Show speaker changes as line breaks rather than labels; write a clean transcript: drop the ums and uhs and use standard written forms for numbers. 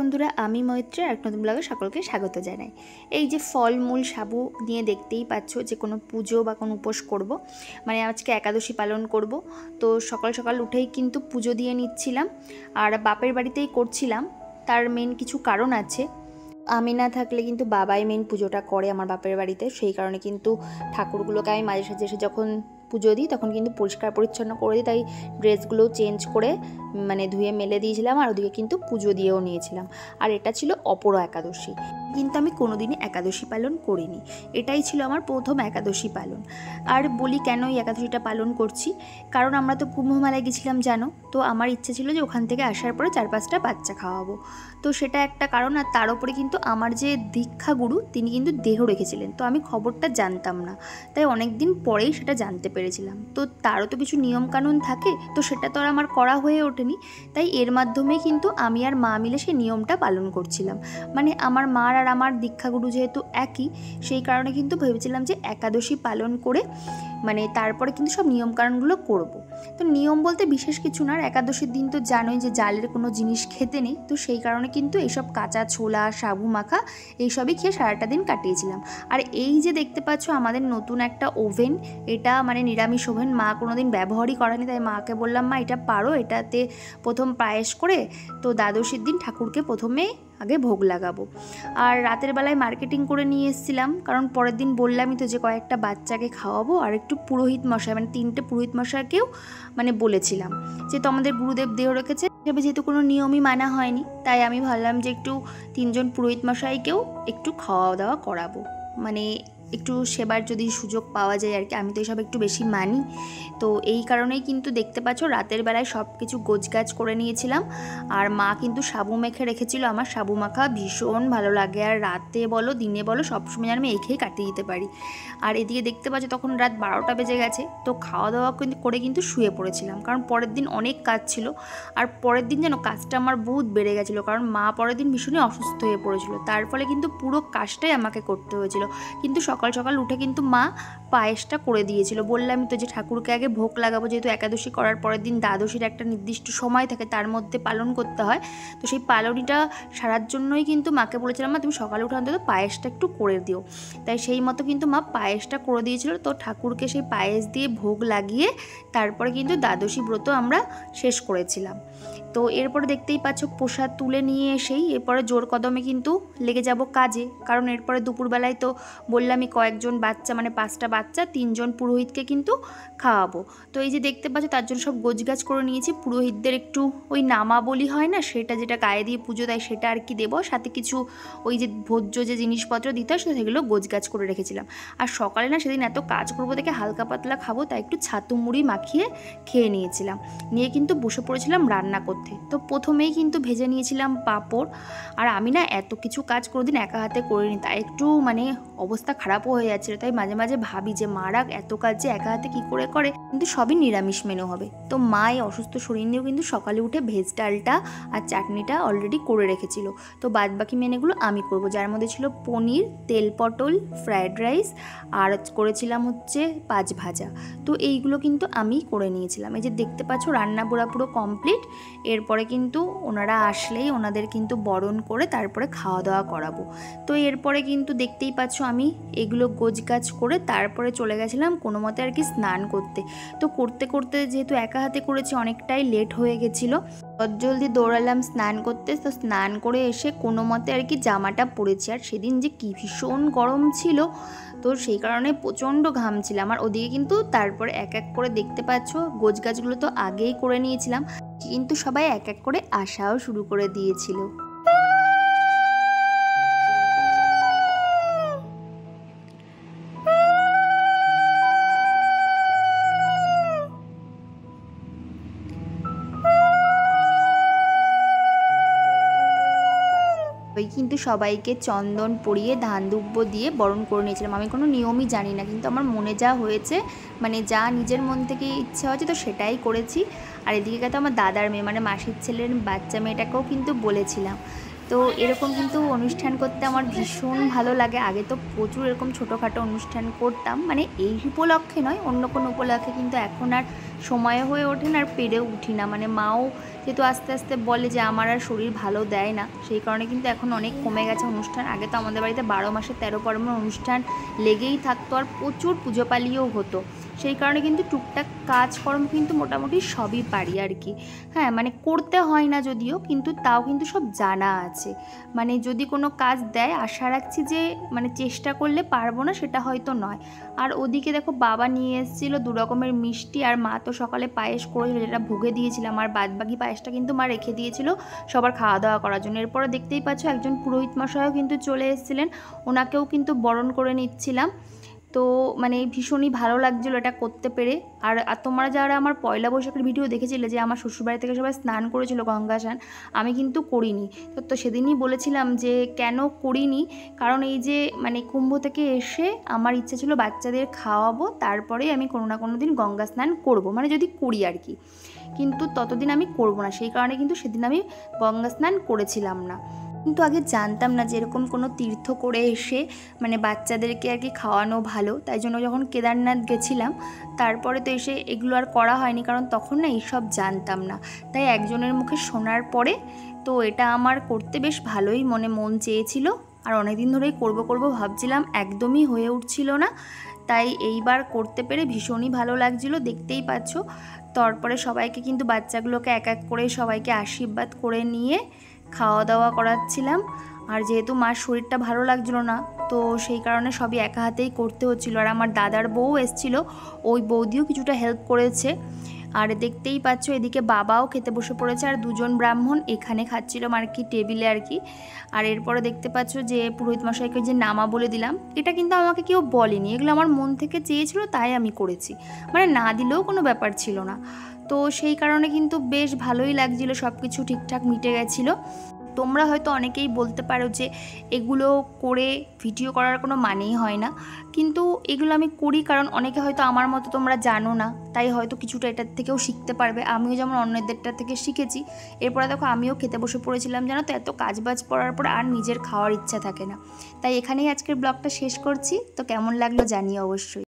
বন্ধুরা, আমি মৈত্রী আর এক নতুন ব্লগে সকলকে স্বাগত জানাই। এই যে ফলমূল সাবু নিয়ে দেখতেই পাচ্ছ যে কোনো পুজো বা কোনো উপোস করব, মানে আজকে একাদশী পালন করব। তো সকাল সকাল উঠেই কিন্তু পুজো দিয়ে নিচ্ছিলাম, আর বাপের বাড়িতেই করছিলাম। তার মেন কিছু কারণ আছে। আমি না থাকলে কিন্তু বাবাই মেন পুজোটা করে আমার বাপের বাড়িতে, সেই কারণে কিন্তু ঠাকুরগুলোকে আমি মাঝে সাঝে এসে যখন পুজো দিই তখন কিন্তু পরিষ্কার পরিচ্ছন্ন করে দিই। তাই ড্রেসগুলো চেঞ্জ করে মানে ধুয়ে মেলে দিয়েছিলাম, আর ওদিকে কিন্তু পুজো দিয়েও নিয়েছিলাম। আর এটা ছিল অপরা একাদশী, কিন্তু আমি কোনোদিনই একাদশী পালন করিনি। এটাই ছিল আমার প্রথম একাদশী পালন। আর বলি কেন এই একাদশীটা পালন করছি, কারণ আমরা তো কুম্ভমেলায় গেছিলাম জানো। তো আমার ইচ্ছে ছিল যে ওখান থেকে আসার পরে 4-5টা বাচ্চা খাওয়াবো, তো সেটা একটা কারণ। আর তার উপরে কিন্তু আমার যে দীক্ষাগুরু তিনি কিন্তু দেহ রেখেছিলেন, তো আমি খবরটা জানতাম না, তাই অনেক দিন পরেই সেটা জানতে পেরেছিলাম। তো তারও তো কিছু নিয়মকানুন থাকে, তো সেটা তো আর আমার করা হয়ে ওঠেনি। তাই এর মাধ্যমে কিন্তু আমি আর মা মিলে সেই নিয়মটা পালন করছিলাম। মানে আমার মার আর আমার দীক্ষাগুরু যেহেতু একই, সেই কারণে কিন্তু ভেবেছিলাম যে একাদশী পালন করে মানে তারপরে কিন্তু সব নিয়মকানুনগুলো করব। তো নিয়ম বলতে বিশেষ কিছু না, একাদশীর দিন তো জানোই যে জালের কোনো জিনিস খেতে নেই। তো সেই কারণে কিন্তু এইসব কাঁচা ছোলা, সাবু মাখা এইসবই খেয়ে সারাটা দিন কাটিয়েছিলাম। আর এই যে দেখতে পাচ্ছ আমাদের নতুন একটা ওভেন, এটা মানে নিরামিষ ওভেন, মা কোনোদিন ব্যবহারই করেনি। তাই মাকে বললাম, মা এটা পারো, এটাতে প্রথম পায়েস করে তো দ্বাদশীর দিন ঠাকুরকে প্রথমে আগে ভোগ লাগাবো। আর রাতের বেলায় মার্কেটিং করে নিয়ে এসেছিলাম, কারণ পরের দিন বললামই তো যে কয়েকটা বাচ্চাকে খাওয়াবো, আর একটু পুরোহিত মশাই মানে 3টে পুরোহিত মশাইকেও মানে বলেছিলাম যে তো আমাদের গুরুদেব দেহ রেখেছে, যেহেতু কোনো নিয়মই মানা হয়নি, তাই আমি ভাবলাম যে একটু 3জন পুরোহিত মশাইকেও একটু খাওয়া দাওয়া করাবো, মানে একটু সেবার যদি সুযোগ পাওয়া যায় আর কি। আমি তো এসব একটু বেশি মানি, তো এই কারণেই কিন্তু দেখতে পাচ্ছ রাতের বেলায় সব কিছু গোছগাছ করে নিয়েছিলাম। আর মা কিন্তু সাবু মেখে রেখেছিল, আমার সাবু মাখা ভীষণ ভালো লাগে, আর রাতে বলো দিনে বলো সবসময় আমি এই খেয়ে কাটিয়ে দিতে পারি। আর এদিকে দেখতে পাচ্ছ তখন রাত 12টা বেজে গেছে, তো খাওয়া দাওয়া করে কিন্তু শুয়ে পড়েছিলাম, কারণ পরের দিন অনেক কাজ ছিল। আর পরের দিন যেন কাজটা আমার বহুত বেড়ে গেছিলো, কারণ মা পরের দিন ভীষণই অসুস্থ হয়ে পড়েছিল, তার ফলে কিন্তু পুরো কাজটাই আমাকে করতে হয়েছিল। কিন্তু সকাল সকাল উঠে কিন্তু মা পায়েসটা করে দিয়েছিল। বললাম তো যে ঠাকুরকে আগে ভোগ লাগাবো, যেহেতু একাদশী করার পরের দিন দ্বাদশীর একটা নির্দিষ্ট সময় থাকে, তার মধ্যে পালন করতে হয়। তো সেই পালনটা সারার জন্যই কিন্তু মাকে বলেছিলাম, মা তুমি সকালে উঠে অন্তত পায়েসটা একটু করে দিও। তাই সেই মতো কিন্তু মা পায়েসটা করে দিয়েছিল। তো ঠাকুরকে সেই পায়েস দিয়ে ভোগ লাগিয়ে তারপরে কিন্তু দ্বাদশী ব্রত আমরা শেষ করেছিলাম। তো এরপরে দেখতেই পাচ্ছ প্রসাদ তুলে নিয়ে এসেই এরপরে জোর কদমে কিন্তু লেগে যাব কাজে, কারণ এরপরে দুপুরবেলায় তো বললামই কয়েকজন বাচ্চা মানে 5টা বাচ্চা 3জন পুরোহিতকে কিন্তু খাওয়াবো। তো এই যে দেখতে পাচ্ছ তার জন্য সব গোছগাছ করে নিয়েছি। পুরোহিতদের একটু ওই নামাবলি হয় না, সেটা যেটা গায়ে দিয়ে পুজো দেয় সেটা আর কি দেবো, সাথে কিছু ওই যে ভোজ্য যে জিনিসপত্র দিতে হয় সেগুলো গোছগাছ করে রেখেছিলাম। আর সকালে না সেদিন এত কাজ করবো দেখে হালকা পাতলা খাবো, তাই একটু ছাতু মুড়ি মাখিয়ে খেয়ে নিয়েছিলাম, নিয়ে কিন্তু বসে পড়েছিলাম রান্না করতে। তো প্রথমেই কিন্তু ভেজে নিয়েছিলাম পাঁপড়। আর আমি না এত কিছু কাজ কোনোদিন একা হাতে করিনি, তাই একটু মানে অবস্থা খারাপও হয়ে যাচ্ছিলো। তাই মাঝে মাঝে ভাবি যে মারা এত কাজ যে একা হাতে কী করে করে, কিন্তু সবই নিরামিষ মেনু হবে। তো মা এই অসুস্থ শরীর নিয়েও কিন্তু সকালে উঠে ভেজ ডালটা আর চাটনিটা অলরেডি করে রেখেছিল। তো বাদবাকি মেনুগুলো আমি করব, যার মধ্যে ছিল পনির, তেল পটল, ফ্রায়েড রাইস, আর করেছিলাম হচ্ছে 5 ভাজা। তো এইগুলো কিন্তু আমি করে নিয়েছিলাম। এই যে দেখতে পাচ্ছ রান্না পুরো কমপ্লিট। এরপরে কিন্তু ওনারা আসলেই ওনাদের কিন্তু বরণ করে তারপরে খাওয়া দাওয়া করাবো। তো এরপরে কিন্তু দেখতেই পাচ্ছ আমি এগুলো গোছগাছ করে তারপরে চলে গেছিলাম কোনো মতে আর কি স্নান করতে। তো করতে করতে যেহেতু একা হাতে করেছি অনেকটাই লেট হয়ে গেছিলো, জলদি দৌড়ালাম স্নান করতে। তো স্নান করে এসে কোনো মতে আর কি জামাটা পরেছি, আর সেদিন যে কি ভীষণ গরম ছিল, তো সেই কারণে প্রচণ্ড ঘামছিলাম। আর ওদিকে কিন্তু তারপরে এক এক করে দেখতে পাচ্ছ গোছগাছগুলো তো আগেই করে নিয়েছিলাম, কিন্তু সবাই এক এক করে আসাও শুরু করে দিয়েছিল। ওই কিন্তু সবাইকে চন্দন পরিয়ে ধান দুব্য দিয়ে বরণ করে নিয়েছিলাম। আমি কোনো নিয়মই জানি না, কিন্তু আমার মনে যা হয়েছে মানে যা নিজের মন থেকে ইচ্ছা হয়েছে তো সেটাই করেছি। আর এদিকে তো আমার দাদার মেয়ে মানে মাসির ছেলের বাচ্চা মেয়েটাকেও কিন্তু বলেছিলাম। তো এরকম কিন্তু অনুষ্ঠান করতে আমার ভীষণ ভালো লাগে। আগে তো প্রচুর এরকম ছোটোখাটো অনুষ্ঠান করতাম, মানে এই উপলক্ষে নয়, অন্য কোনো উপলক্ষে, কিন্তু এখন আর সময় হয়ে ওঠে না আর পেরেও উঠি না। মানে মাও যেহেতু আস্তে আস্তে বলে যে আমার আর শরীর ভালো দেয় না, সেই কারণে কিন্তু এখন অনেক কমে গেছে অনুষ্ঠান। আগে তো আমাদের বাড়িতে 12 মাসে 13 পর্বণ অনুষ্ঠান লেগেই থাকতো আর প্রচুর পুজো পালিও হতো। সেই কারণে কিন্তু টুকটাক কাজকর্ম কিন্তু মোটামুটি সবই পারি আর কি। হ্যাঁ, মানে করতে হয় না যদিও, কিন্তু তাও কিন্তু সব জানা আছে। মানে যদি কোনো কাজ দেয় আশা রাখছি যে মানে চেষ্টা করলে পারবো না সেটা হয়তো নয়। আর ওদিকে দেখো বাবা নিয়ে এসেছিলো 2 রকমের মিষ্টি, আর মা তো সকালে পায়েস করেছিল যেটা ভোগে দিয়েছিলাম, আর বাদবাকি পায়েসটা কিন্তু মা রেখে দিয়েছিল সবার খাওয়া দাওয়া করার জন্য। এরপরে দেখতেই পাচ্ছ একজন পুরোহিত মশাইও কিন্তু চলে এসেছিলেন, ওনাকেও কিন্তু বরণ করে নিচ্ছিলাম। তো মানে ভীষণই ভালো লাগছিলো এটা করতে পেরে। আর তোমরা যারা আমার পয়লা বৈশাখের ভিডিও দেখেছিলে যে আমার শ্বশুরবাড়ি থেকে সবাই স্নান করেছিল গঙ্গা স্নান, আমি কিন্তু করিনি। তো সেদিনই বলেছিলাম যে কেন করিনি, কারণ এই যে মানে কুম্ভ থেকে এসে আমার ইচ্ছে ছিল বাচ্চাদের খাওয়াবো, তারপরেই আমি কোনো না কোনো দিন গঙ্গা স্নান করবো, মানে যদি করি আর কি। কিন্তু ততদিন আমি করবো না, সেই কারণে কিন্তু সেদিন আমি গঙ্গা স্নান করেছিলাম না। কিন্তু আগে জানতাম না যে এরকম কোনো তীর্থ করে এসে মানে বাচ্চাদেরকে আর কি খাওয়ানো ভালো, তাই জন্য যখন কেদারনাথ গেছিলাম তারপরে তো এসে এগুলো আর করা হয়নি, কারণ তখন না এইসব জানতাম না। তাই একজনের মুখে শোনার পরে তো এটা আমার করতে বেশ ভালোই মন চেয়েছিল, আর অনেকদিন ধরেই করব ভাবছিলাম, একদমই হয়ে উঠছিল না। তাই এইবার করতে পেরে ভীষণই ভালো লাগছিলো, দেখতেই পাচ্ছ। তারপরে সবাইকে কিন্তু বাচ্চাগুলোকে এক এক করে সবাইকে আশীর্বাদ করে নিয়ে খাওয়া দাওয়া করাচ্ছিলাম। আর যেহেতু মার শরীরটা ভালো লাগছিলো না, তো সেই কারণে সবই একা হাতেই করতে হচ্ছিলো। আর আমার দাদার বউ এসেছিলো, ওই বৌদিও কিছুটা হেল্প করেছে। আর দেখতেই পাচ্ছ এদিকে বাবাও খেতে বসে পড়েছে, আর 2 জন ব্রাহ্মণ এখানে খাচ্ছিলো আর কি টেবিলে আর কি। আর এরপরে দেখতে পাচ্ছ যে পুরোহিত মশাইকে যে নামা বলে দিলাম, এটা কিন্তু আমাকে কেউ বলেনি, এগুলো আমার মন থেকে চেয়েছিল তাই আমি করেছি, মানে না দিলেও কোনো ব্যাপার ছিল না। তো সেই কারণে কিন্তু বেশ ভালোই লাগছিলো, সব কিছু ঠিকঠাক মিটে গেছিলো। তোমরা হয়তো অনেকেই বলতে পারো যে এগুলো করে ভিডিও করার কোনো মানেই হয় না, কিন্তু এগুলো আমি করি কারণ অনেকে হয়তো আমার মতো তোমরা জানো না, তাই হয়তো কিছুটা এটার থেকেও শিখতে পারবে। আমিও যেমন অন্যদেরটার থেকে শিখেছি। এরপরে দেখো আমিও খেতে বসে পড়েছিলাম, জানো তো এত কাজবাজ পড়ার পর আর নিজের খাওয়ার ইচ্ছা থাকে না। তাই এখানেই আজকের ব্লগটা শেষ করছি। তো কেমন লাগলো জানিও অবশ্যই।